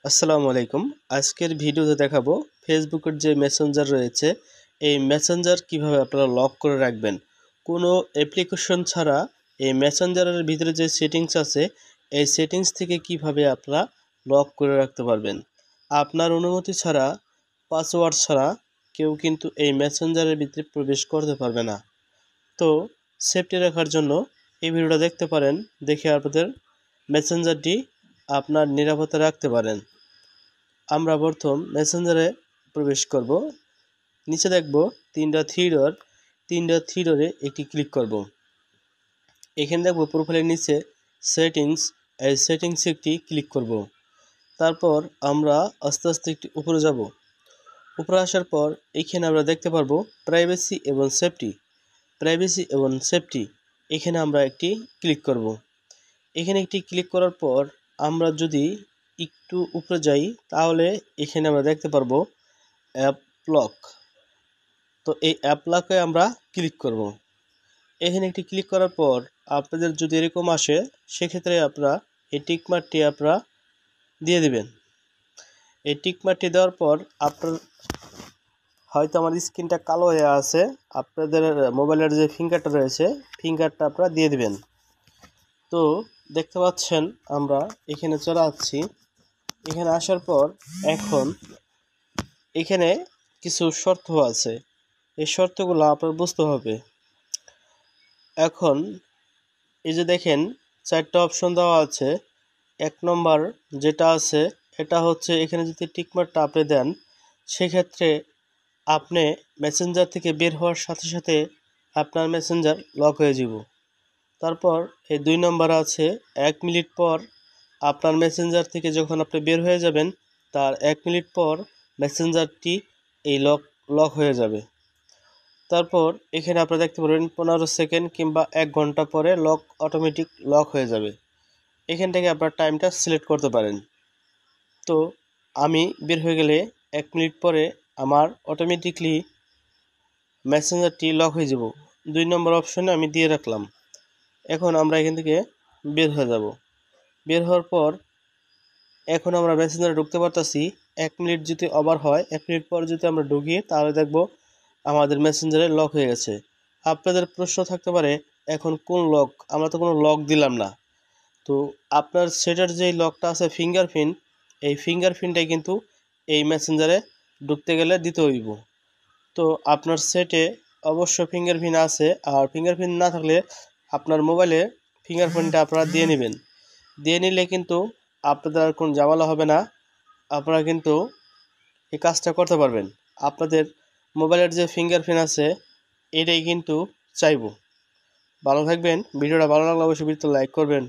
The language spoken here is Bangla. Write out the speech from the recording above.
আসসালামু আলাইকুম। আজকের ভিডিওতে দেখাবো ফেসবুকের যে মেসেঞ্জার রয়েছে এই মেসেঞ্জার কিভাবে আপনারা লক করে রাখবেন। কোনো অ্যাপ্লিকেশন ছাড়া এই মেসেঞ্জারের ভিতরে যে সেটিংস আছে এই সেটিংস থেকে কিভাবে আপনারা লক করে রাখতে পারবেন। আপনার অনুমতি ছাড়া, পাসওয়ার্ড ছাড়া কেউ কিন্তু এই মেসেঞ্জারের ভিতরে প্রবেশ করতে পারবে না। তো সেফটি রাখার জন্য এই ভিডিওটা দেখতে পারেন, দেখে আপনাদের মেসেঞ্জারটি আপনার নিরাপত্তা রাখতে পারেন। আমরা প্রথম মেসেঞ্জারে প্রবেশ করব। নিচে দেখব তিনটা থ্রি ডরে একটি ক্লিক করব। এখানে দেখব প্রোফাইলের নিচে সেটিংস, এই সেটিংসে একটি ক্লিক করব। তারপর আমরা আস্তে আস্তে একটু উপরে যাব। উপরে আসার পর এখানে আমরা দেখতে পারবো প্রাইভেসি এবং সেফটি। এখানে আমরা একটি ক্লিক করব। এখানে একটি ক্লিক করার পর আমরা যদি একটু উপরে যাই তাহলে এখানে আমরা দেখতে পারবো অ্যাপ লক। তো এই অ্যাপ লকে আমরা ক্লিক করব। এখানে একটি ক্লিক করার পর আপনাদের যদি এরকম আসে সেক্ষেত্রে আপনারা এই টিকমার্কটি আপনারা দিয়ে দিবেন। এই টিকমার্কটি দেওয়ার পর আপনার হয়তো আমার স্ক্রিনটা কালো হয়ে আছে, আপনাদের মোবাইলের যে ফিঙ্গারটা রয়েছে ফিঙ্গারটা আপনারা দিয়ে দিবেন। তো দেখতে পাচ্ছেন আমরা এখানে চলে আসছি। এখানে আসার পর এখন এখানে কিছু শর্ত আছে, এই শর্তগুলো আপনার বুঝতে হবে। এখন এই যে দেখেন 4টা অপশন দেওয়া আছে। 1 নম্বর যেটা আছে এটা হচ্ছে এখানে যদি টিকমার্কটা আপনি দেন সেক্ষেত্রে আপনি মেসেঞ্জার থেকে বের হওয়ার সাথে সাথে আপনার মেসেঞ্জার লক হয়ে যাব। তারপর এই 2 নম্বর আছে 1 মিনিট পর আপনার মেসেঞ্জার থেকে যখন আপনি বের হয়ে যাবেন তার 1 মিনিট পর মেসেঞ্জারটি এই লক হয়ে যাবে। তারপর এখানে আপনারা দেখতে পারবেন 15 সেকেন্ড কিংবা 1 ঘন্টা পরে অটোমেটিক লক হয়ে যাবে। এখান থেকে আপনার টাইমটা সিলেক্ট করতে পারেন। তো আমি বের হয়ে গেলে 1 মিনিট পরে আমার অটোমেটিকলি মেসেঞ্জারটি লক হয়ে যাব। 2 নম্বর অপশনে আমি দিয়ে রাখলাম। এখন আমরা এখান থেকে বের হয়ে যাব। বের হওয়ার পর এখন আমরা মেসেঞ্জারে ঢুকতে পারতাছি। 1 মিনিট যদি ওভার হয়, 1 মিনিট পর যদি আমরা ঢুকি তাহলে দেখব আমাদের মেসেঞ্জারে লক হয়ে গেছে। আপনাদের প্রশ্ন থাকতে পারে এখন কোন লক, আমরা তো কোনো লক দিলাম না। তো আপনার সেটার যে লকটা আছে ফিঙ্গারপ্রিন্ট, এই ফিঙ্গারপ্রিন্টটাই কিন্তু এই মেসেঞ্জারে ঢুকতে গেলে দিতে হইব। তো আপনার সেটে অবশ্য ফিঙ্গারপ্রিন্ট আছে, আর ফিঙ্গারপ্রিন্ট না থাকলে আপনার মোবাইলে ফিঙ্গারপ্রিন্টটা আপনারা দিয়ে নেবেন। দিয়ে নিলে কিন্তু আপনাদের আর কোনো ঝামেলা হবে না, আপনারা কিন্তু এই কাজটা করতে পারবেন। আপনাদের মোবাইলের যে ফিঙ্গারপ্রিন্ট আছে এটাই কিন্তু চাইবো। ভালো থাকবেন। ভিডিওটা ভালো লাগলে অবশ্যই ভিডিওতে লাইক করবেন।